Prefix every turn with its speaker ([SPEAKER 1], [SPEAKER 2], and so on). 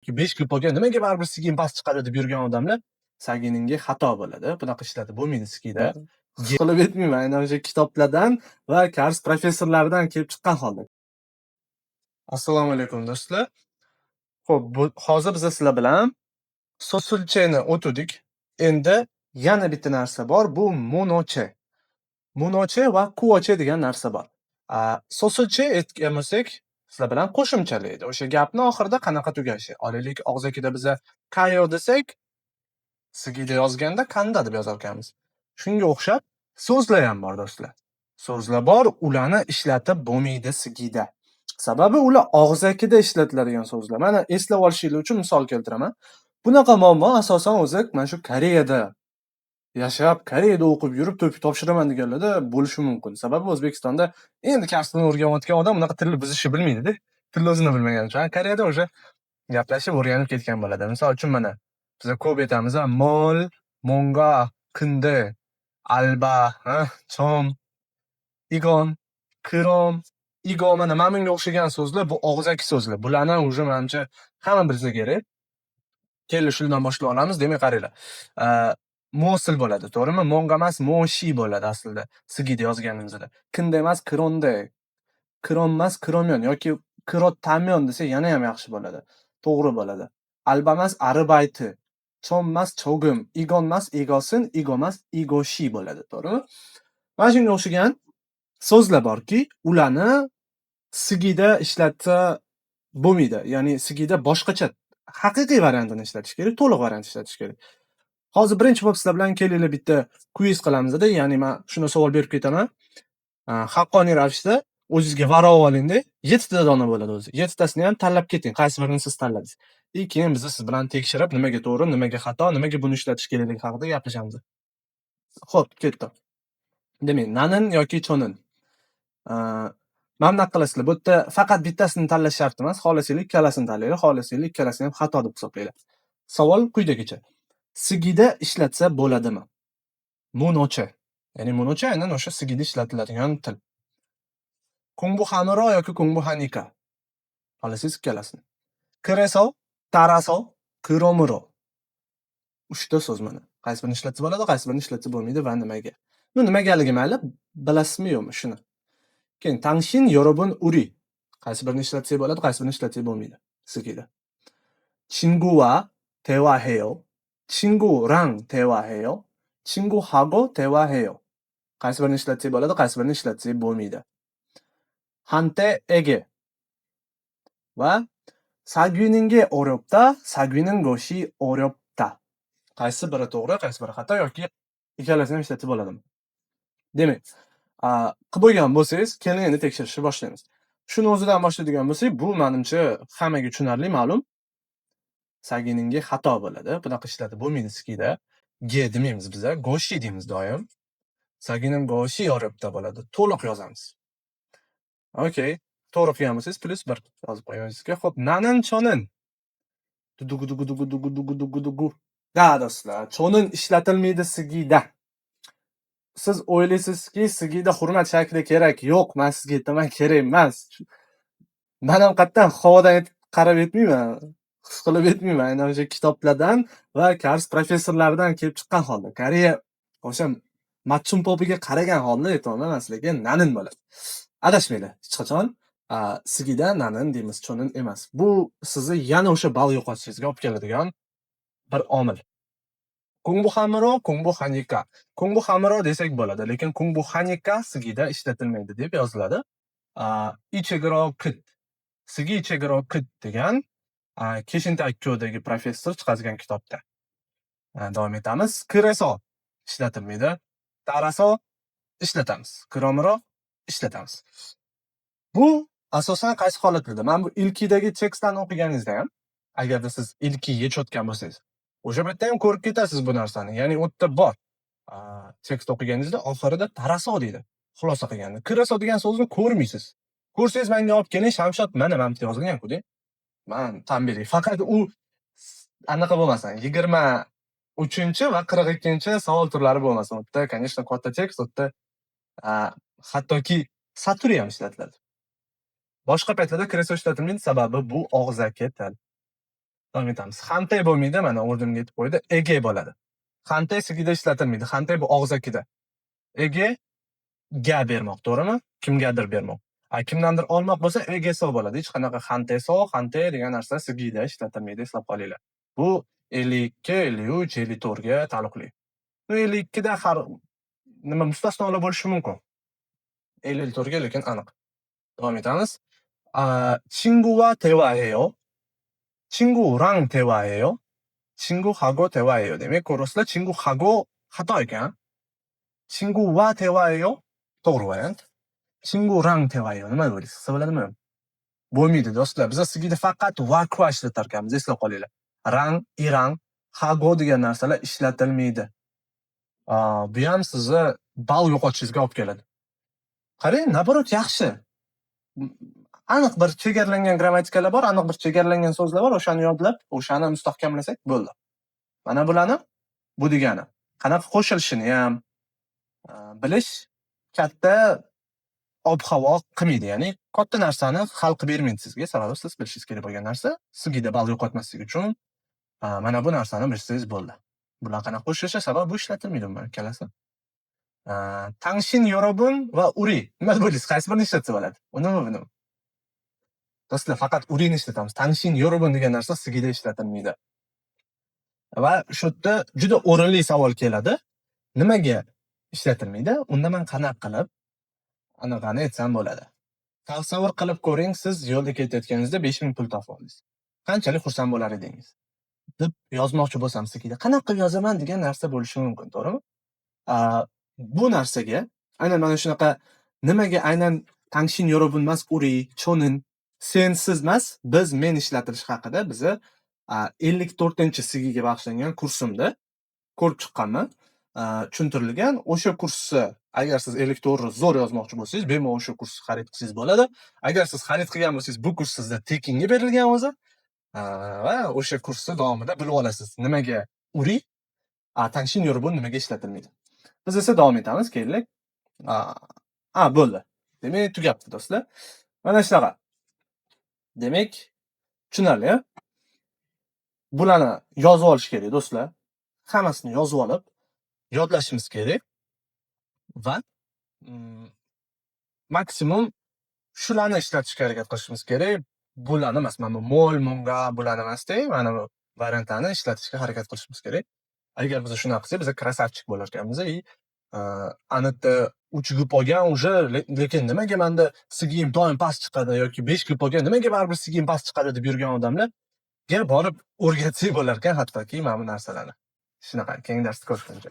[SPEAKER 1] yoki 5 klipoga nimaga baribir sigin past chiqadi deb yurgan odamlar sagininga xato bo'ladi. Bunaqa ishlatib bo'lmaydi sigida. His qilib aytmayman, aynan o'sha kitoblardan va kars professorlaridan kelib chiqqan holda. Assalomu alaykum do'stlar. Xo'p, hozir biz sizlar bilan so'zsilchani o'tdik. Endi yana bitta narsa bor, bu monoche. Monoche va kuoche degan narsa bor. So'zsilcha aytgan bo'lsak, sizlar bilan qo'shimchalaydi. O'sha gapni oxirida qanaqa tugashi. Olaylik, og'zakida biza kayo desak, sigida yozganda kanda deb yozar ekanmiz. Shunga o'xshab so'zlar ham bor do'stlar. So'zlar bor, ularni ishlatib bo'lmaydi sigida. Sababi ular og'zakida ishlatiladigan so'zlar. Mana eslab olishingiz uchun misol keltiraman. Bunaqa muammo asosan o'zi mana shu Koreyada yashab, Koreyada o'qib yurib, TOEFL topshiraman deganlarda bo'lishi mumkin. Sababi O'zbekistonda endi kasbini o'rganayotgan odam unaqa tilni buzishni bilmaydi-da. Tilni o'zini bilmagani uchun. Koreyada o'sha gaplashib o'rganib ketgan bo'ladi. Misol uchun mana biz ko'p aytamiz, mol, monga, kindi, alba, chom, igon, kirom, igo, mana bunga o'xshagan so'zlar bu og'zaki so'zlar. Bularni o'zi menimcha hamma bilsa kerak. Kelin shundan boshlab olamiz. Demak, qaranglar. Mo'sil bo'ladi, to'g'rimi? Monga emas, moshi bo'ladi aslida. Sigida yozganimizda. Kindi emas, kironde. Kirom emas, kiromyon yoki kirottamyon desa yana ham yaxshi bo'ladi. To'g'ri bo'ladi. Alba emas, aribayti. Chom emas, chogim. Igon emas, igosin. Igo emas, igoshi bo'ladi, to'g'rimi? Mana shunga o'xshagan so'zlar borki, ularni sigida ishlatsa bo'lmaydi. Ya'ni sigida boshqacha haqiqiy variantini ishlatish kerak, to'liq variant ishlatish kerak. Hozir birinchi bo'lib sizlar bilan kelinglar bitta kviz qilamiz-da. Ya'ni men shuni savol berib ketaman. Haqqoniy ravishda o'zingizga varo olingda, 7 ta dona bo'ladi o'zi. 7 tasini ham tanlab keting, qaysi birini siz tanladingiz. Keyin biz siz bilan tekshirib, nimaga to'g'ri, nimaga xato, nimaga buni ishlatish kerakligi haqida gaplashamiz. Xo'p, ketdi. Demak, nanin yoki chonin. Mana bunaqa qilasizlar. Bu yerda faqat bittasini tanlash shart emas. Xohlasanglar ikkalasini tanlanglar, xohlasanglar ikkalasini ham xato deb hisoblanglar. Savol quyidagicha. Sigida ishlatsa bo'ladimi? Monoche. Ya'ni monoche aynan o'sha sigida ishlatiladigan til. Kungbu hamiro yoki kungbu hanika. Xohlasangiz ikkalasini. Kireso, taraso, kiromiro. 3 ta so'z mana. Qaysi birini ishlatsa bo'ladi, qaysi birini ishlatsa bo'lmaydi va nimaga? Nimagaligi mayli, bilasizmi yo'qmi shuni? Keyin tangshin yorobun uri. Qaysi birini ishlatsak bo'ladi, qaysi birini ishlatsak bo'lmaydi. Sigida. 친구 와 대화해요. 친구랑 대화해요. 친구하고 대화해요. qaysi birini ishlatsak bo'ladi, qaysi birini ishlatsak bo'lmaydi. 한때에게 va 사귀는 게 어렵다, 사귀는 것이 어렵다. Qaysi biri to'g'ri, qaysi biri xato yoki ikkalasini ham ishlatsa bo'ladimi? Demak, qilib bo'lgan bo'lsangiz, keling endi tekshirishni boshlaymiz. Shuni o'zidan boshlaydigan bo'lsak, bu menimcha hammaga tushunarli, ma'lum. Sagininga xato bo'ladi. Bunaqa ishlatib bo'lmaydi sigida. Ge demaymiz biz, goshi deymiz doim. Saginim goshi yoribda bo'ladi. To'liq yozamiz. Okay. To'g'ri qilgan bo'lsangiz +1 yozib qo'yingizga. Xo'p, nanin chonin. Dugu. Da do'stlar, chonin ishlatilmaydi sigida. Siz o'ylaysizki, sigida hurmat shakli kerak. Yo'q, men sizga aytaman, kerak emas. Men ham qattan havodan qarab aytmayman. His qilib aytmayman. Aynan o'sha kitoblardan va kars professorlaridan kelib chiqqan holda. Koreya o'sha matchum popiga qaragan holda aytaman men sizlarga nanin bo'ladi. Adashmanglar, hech qachon sigida nanin deymiz, chonin emas. Bu sizni yana o'sha ball yo'qotishingizga olib keladigan bir omil. Kungbu hamiro, kungbu hanika. Kungbu hamiro desak bo'ladi, lekin kungbu hanika sigida ishlatilmaydi deb yoziladi. Ichigiro kit. Sigi ichigiro kit degan Kishintakkyo'dagi professor chiqargan kitobda. Davom etamiz. Kireso ishlatilmaydi. Taraso ishlatamiz. Kiromiro ishlatamiz. Bu asosan qaysi holatlarda? Men bu ilkidagi tekstlarni o'qiganingizda ham, agarda siz ilki yechayotgan bo'lsangiz, o'sha yerda ham ko'rib ketasiz bu narsani. Ya'ni u yerda bor. Tekst o'qiganingizda oxirida taraso deydi. Xulosa qilganda. Kireso degan so'zni ko'rmaysiz. Ko'rsangiz menga olib keling, Shamshod mana bitta yozilgan-ku de. Men tan beray. Faqat u anaqa bo'lmasin. 23 va 42 savol turlari bo'lmasin. U yerda, конечно, katta tekst, u yerda hattoki saturi ham ishlatiladi. Boshqa paytlarda kireso ishlatilmaydi, sababi bu og'zaki til. davom etamiz. Xante bo'lmaydi, mana o'rnimga yetib qo'ydi. Ege bo'ladi. Xante sigida ishlatilmaydi. Xante bu og'zakida. Ege ga bermoq, to'g'rimi? Kimgadir bermoq. Kimdandir olmoq bo'lsa, egeso bo'ladi. Hech qanaqa xanteso, xante degan narsa sigida ishlatilmaydi, eslab qolinglar. Bu 52, 53, 54 ga taalluqli. Bu 52 da nima mustasnolar bo'lishi mumkin. 54 ga lekin aniq. Davom etamiz. 친구와 대화해요. 친구랑 대화해요. 친구하고 대화해요. demak, ko'rasizlar, 친구하고 xato ekan. 친구와 대화해요. to'g'ri variant. 친구랑 대화해요. nima bo'ladi? Siz biladimi? Bo'lmaydi do'stlar. Biz sigida faqat va qua ishlatar ekanmiz, eslab qolinglar. Rang, irang, hago degan narsalar ishlatilmaydi. Bu ham sizni ball yo'qotishingizga olib keladi. Qarang, naborot yaxshi. Aniq bir chegaralangan grammatikalar bor, aniq bir chegaralangan so'zlar bor, o'shani yodlab, o'shani mustahkamlasak bo'ldi. Mana bularni bu degani. Qanaqa qo'shilishini ham bilish katta ob-havo qilmaydi, ya'ni katta narsani hal qilib bermaydi sizga, sababi siz bilishingiz kerak bo'lgan narsa sigida ball yo'qotmaslik uchun mana bu narsani bilsangiz bo'ldi. Bular qanaqa qo'shilishi, sababi bu ishlatilmaydi umuman ikkalasi. 당신 여러분 va uri. Nima bo'laysiz? Qaysi birini ishlatsa bo'ladi? Unimi buni? Do'stlar, faqat urini ishlatamiz. 당신 여러분 degan narsa sigida ishlatilmaydi. Va shu yerda juda o'rinli savol keladi. Nimaga ishlatilmaydi? Unda men qanaqa qilib anaqani aytsam bo'ladi. Tasavvur qilib ko'ring, siz yo'lda ketayotganingizda 5000 pul topib oldingiz. Qanchalik xursand bo'lar edingiz? deb yozmoqchi bo'lsam sigida qanaqa qilib yozaman degan narsa bo'lishi mumkin, to'g'rimi? Bu narsaga aynan mana shunaqa nimaga aynan 당신 여러분 emas, uri, cho'nin, sensiz emas, biz, men ishlatilishi haqida bizni 54-sigiga bag'ishlangan kursimda ko'rib chiqqanman. Tushuntirilgan. O'sha kursni agar siz 54 zo'r yozmoqchi bo'lsangiz, bemalol o'sha kursni xarid qilsangiz bo'ladi. Agar siz xarid qilgan bo'lsangiz, bu kurs sizga tekinga berilgan o'zi. Va o'sha kursni davomida bilib olasiz. Nimaga uri, 당신 여러분 nimaga ishlatilmaydi. Biz esa davom etamiz, keling. Bo'ldi. Demak, tugabdi do'stlar. Mana shunaqa. Demak, tushunarli. Bularni yozib olish kerak do'stlar. Hammasini yozib olib, yodlashimiz kerak va maksimum shularni ishlatishga harakat qilishimiz kerak. Bularni emas, mana bu mol, monga bularni emasda, mana bu variantlarni ishlatishga harakat qilishimiz kerak. Agar biz shunaqa qilsak, biz krasavchik bo'lar ekanmiz. Aniqda 3 gip olgan уже, lekin nimaga menda sigim doim past chiqadi yoki 5 gip olgan, nimaga baribir sigim past chiqadi deb yurgan odamlarga borib o'rgatsak bo'lar ekan, hattoki mana bu narsalarni. Shunaqa, keyingi darsda ko'rishguncha.